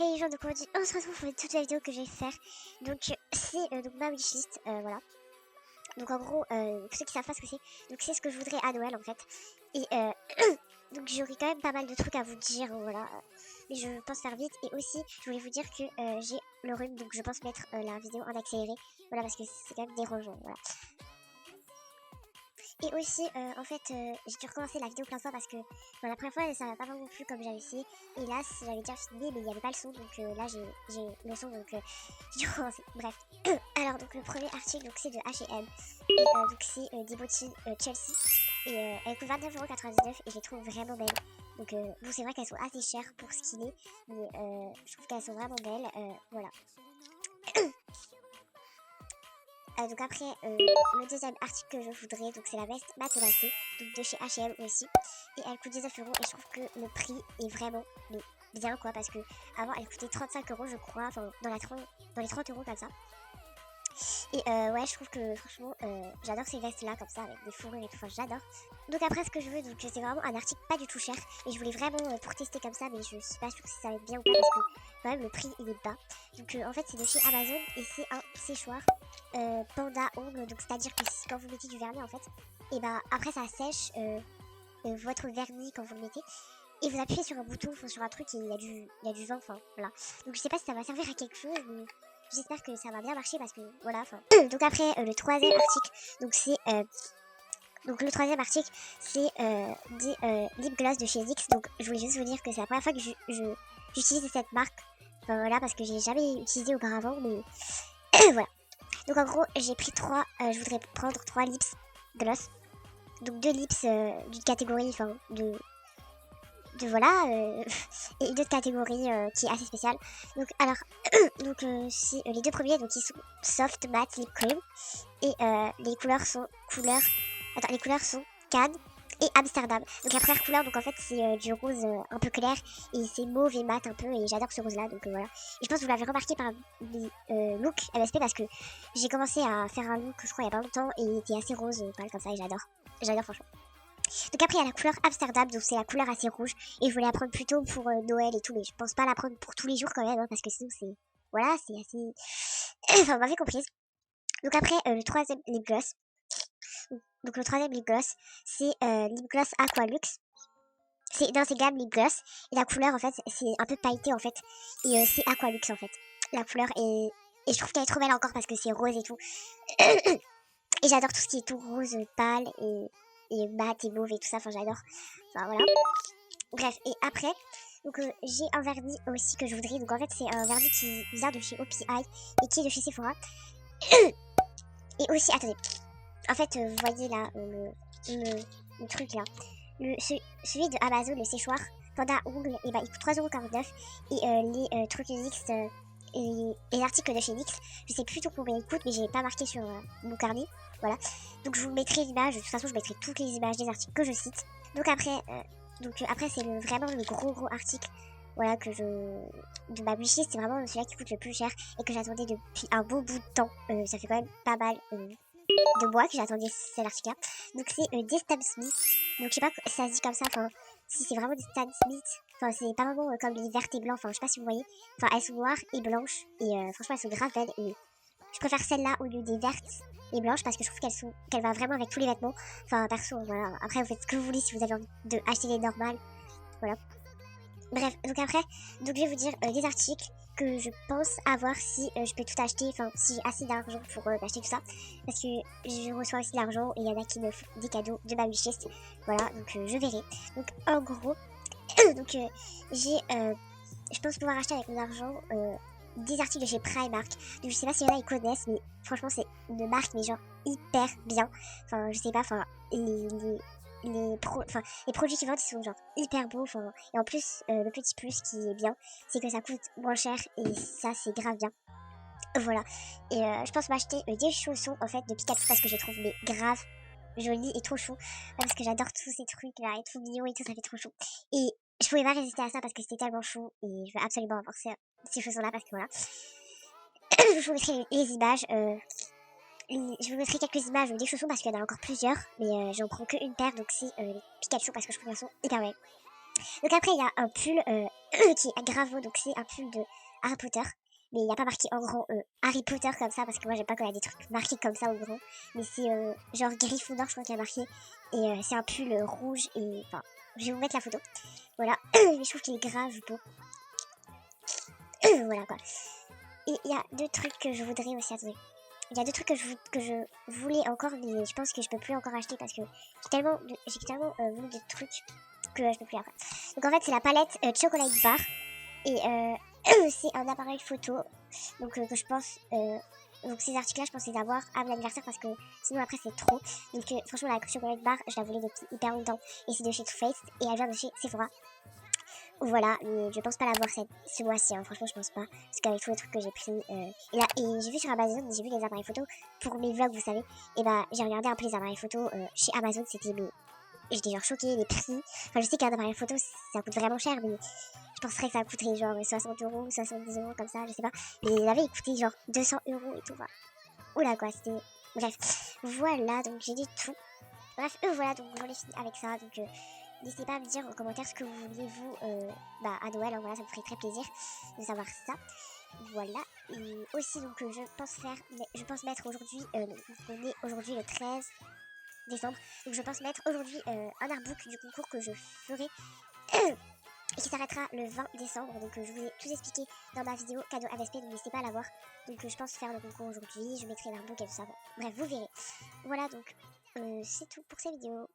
Hey les gens, donc aujourd'hui on se retrouve pour une toute nouvelle vidéo que je vais faire. Donc c'est donc ma wishlist, voilà. Donc en gros, pour ceux qui savent pas ce que c'est, donc c'est ce que je voudrais à Noël en fait. Et donc j'aurai quand même pas mal de trucs à vous dire, voilà. Mais je pense faire vite. Et aussi, je voulais vous dire que j'ai le rhume, donc je pense mettre la vidéo en accéléré. Voilà, parce que c'est quand même dérangeant, voilà. Et aussi, en fait, j'ai dû recommencer la vidéo plein de fois parce que la première fois, ça m'a pas vraiment plu comme j'avais essayé. Et là, j'avais déjà filmé, mais il n'y avait pas le son. Donc là, j'ai le son, donc j'ai dû recommencer. Bref. Alors, donc le premier article, donc c'est de H&M. Et donc c'est des bottines Chelsea. Et elles coûtent 29,99€ et je les trouve vraiment belles. Donc bon, c'est vrai qu'elles sont assez chères pour ce qu'il est. Mais je trouve qu'elles sont vraiment belles. Voilà. Donc après, le deuxième article que je voudrais, donc c'est la veste matelassée, donc de chez H&M aussi. Et elle coûte 19€, et je trouve que le prix est vraiment bien quoi, parce que avant elle coûtait 35€, je crois, enfin dans les 30€ comme ça. Et ouais, je trouve que franchement, j'adore ces vestes là comme ça avec des fourrures et tout, enfin j'adore. Donc après, ce que je veux, donc c'est vraiment un article pas du tout cher, et je voulais vraiment pour tester comme ça, mais je suis pas sûre si ça va être bien ou pas, parce que quand même le prix il est bas. Donc en fait c'est de chez Amazon, et c'est un séchoir panda ongle, donc c'est à dire que quand vous mettez du vernis en fait, et bah après ça sèche votre vernis quand vous le mettez, et vous appuyez sur un bouton, enfin sur un truc, et il y a du vent, enfin voilà. Donc je sais pas si ça va servir à quelque chose, mais j'espère que ça va bien marcher, parce que voilà, enfin. Donc après le troisième article, donc c'est donc le troisième article, c'est des lip gloss de chez NYX. Donc je voulais juste vous dire que c'est la première fois que j'utilise cette marque, enfin voilà, parce que j'ai jamais utilisé auparavant, mais voilà. Donc en gros, j'ai pris je voudrais prendre 3 lips gloss. Donc 2 lips d'une catégorie, enfin de voilà, et une autre catégorie qui est assez spéciale. Donc alors, donc c'est les deux premiers, donc ils sont soft matte lip cream, et les couleurs sont Cannes et Amsterdam. Donc la première couleur, donc en fait c'est du rose un peu clair, et c'est mauve et mat un peu, et j'adore ce rose là, donc voilà. Et je pense que vous l'avez remarqué par mes looks MSP, parce que j'ai commencé à faire un look, je crois il y a pas longtemps, et il était assez rose, pareil comme ça, et j'adore franchement. Donc après il y a la couleur Amsterdam, donc c'est la couleur assez rouge, et je voulais la prendre plutôt pour Noël et tout, mais je pense pas la prendre pour tous les jours quand même, hein, parce que sinon c'est, voilà, c'est assez, enfin vous m'avez comprise. Donc après le troisième lip gloss, donc le troisième lip gloss, c'est lip gloss Aqualux. C'est dans ces gammes lip gloss, et la couleur en fait c'est un peu pailleté en fait, et c'est Aqualux en fait, la couleur, et je trouve qu'elle est trop belle encore parce que c'est rose et tout. Et j'adore tout ce qui est tout rose pâle et mat et mauve et tout ça, enfin j'adore, enfin voilà. Bref, et après, donc j'ai un vernis aussi que je voudrais, donc en fait c'est un vernis qui vient de chez OPI et qui est de chez Sephora. Et aussi, attendez, en fait vous voyez là le truc là, celui de Amazon, le séchoir panda ongle, et bah il coûte 3,49€, et les trucs NYX, et les articles de chez NYX, je sais plus tout combien ils coûtent, mais j'ai pas marqué sur mon carnet, voilà. Donc je vous mettrai l'image, de toute façon je mettrai toutes les images des articles que je cite. Donc après, c'est vraiment le gros article, voilà, de ma wishlist, c'est vraiment celui-là qui coûte le plus cher, et que j'attendais depuis un beau bout de temps, ça fait quand même pas mal de mois que j'attendais cet article-là. Donc c'est des Stan Smith, donc je sais pas si ça se dit comme ça, enfin si c'est vraiment des Stan Smith, enfin c'est pas vraiment comme les vertes et blancs, enfin je sais pas si vous voyez, enfin elles sont noires et blanches, et franchement elles sont grave belles, et je préfère celle-là au lieu des vertes et blanches, parce que je trouve qu'elle va vraiment avec tous les vêtements, enfin perso, voilà. Après vous faites ce que vous voulez si vous avez envie de acheter les normales, voilà. Bref, donc après, donc je vais vous dire des articles que je pense avoir si je peux tout acheter, enfin si j'ai assez d'argent pour acheter tout ça, parce que je reçois aussi de l'argent, et il y en a qui me font des cadeaux de ma wishlist, voilà, donc je verrai. Donc en gros, donc je pense pouvoir acheter avec mon argent des articles de chez Primark. Donc je sais pas si y en a ils connaissent, mais franchement c'est une marque mais genre hyper bien, enfin je sais pas, enfin les produits qu'ils vendent ils sont genre hyper beaux, et en plus le petit plus qui est bien, c'est que ça coûte moins cher, et ça c'est grave bien, voilà. Et je pense m'acheter des chaussons en fait de Pikachu, parce que je les trouve mais grave jolis et trop chou, parce que j'adore tous ces trucs là et tout mignon et tout, ça fait trop chou, et je pouvais pas résister à ça parce que c'était tellement chou, et je veux absolument avoir ces chaussons là, parce que voilà. Je vous mettrai les images, je vous mettrai quelques images des chaussons, parce qu'il y en a encore plusieurs, mais j'en prends qu'une paire, donc c'est les Pikachu, parce que je trouve qu'elles sont hyper belles. Donc après, il y a un pull qui est grave haut, donc c'est un pull de Harry Potter. Mais il n'y a pas marqué en grand Harry Potter comme ça, parce que moi j'aime pas quand il y a des trucs marqués comme ça en grand. Mais c'est genre Gryffondor, je crois qu'il y a marqué. Et c'est un pull rouge et... Enfin, je vais vous mettre la photo. Voilà. Mais je trouve qu'il est grave beau. Voilà quoi. Et il y a deux trucs que je voudrais aussi, attendez. Il y a deux trucs que je voulais encore, mais je pense que je peux plus encore acheter parce que j'ai tellement voulu de trucs que je peux plus après. Donc en fait, c'est la palette Chocolate Bar. Et c'est un appareil photo. Donc que je pense... donc ces articles-là, je pensais les avoir à mon anniversaire parce que sinon après c'est trop. Donc franchement, la Chocolate Bar, je la voulais depuis hyper longtemps. Et c'est de chez Too Faced et elle vient de chez Sephora. Voilà, mais je pense pas l'avoir ce mois-ci, hein. Franchement je pense pas, parce qu'avec tous les trucs que j'ai pris, et j'ai vu sur Amazon, j'ai vu les appareils photo pour mes vlogs, vous savez, et bah j'ai regardé un peu les appareils photo chez Amazon, c'était, mais j'étais genre choquée, les prix, enfin je sais qu'un appareil photo ça coûte vraiment cher, mais je penserais que ça coûterait genre 60 €, 70 € comme ça, je sais pas, mais il avait coûté genre 200 € et tout, enfin, oula quoi, c'était, bref, voilà, donc j'ai dit tout, bref, voilà, donc j'en ai fini avec ça, donc n'hésitez pas à me dire en commentaire ce que vous vouliez vous à Noël, hein, voilà, ça me ferait très plaisir de savoir ça. Voilà. Et aussi donc je pense mettre aujourd'hui, donc on est aujourd'hui le 13 décembre, donc je pense mettre aujourd'hui un artbook du concours que je ferai et qui s'arrêtera le 20 décembre. Donc je vous ai tout expliqué dans ma vidéo cadeau AVSP, donc n'hésitez pas à la voir. Donc je pense faire le concours aujourd'hui, je mettrai l'artbook et tout ça. Bon, bref, vous verrez. Voilà donc c'est tout pour cette vidéo.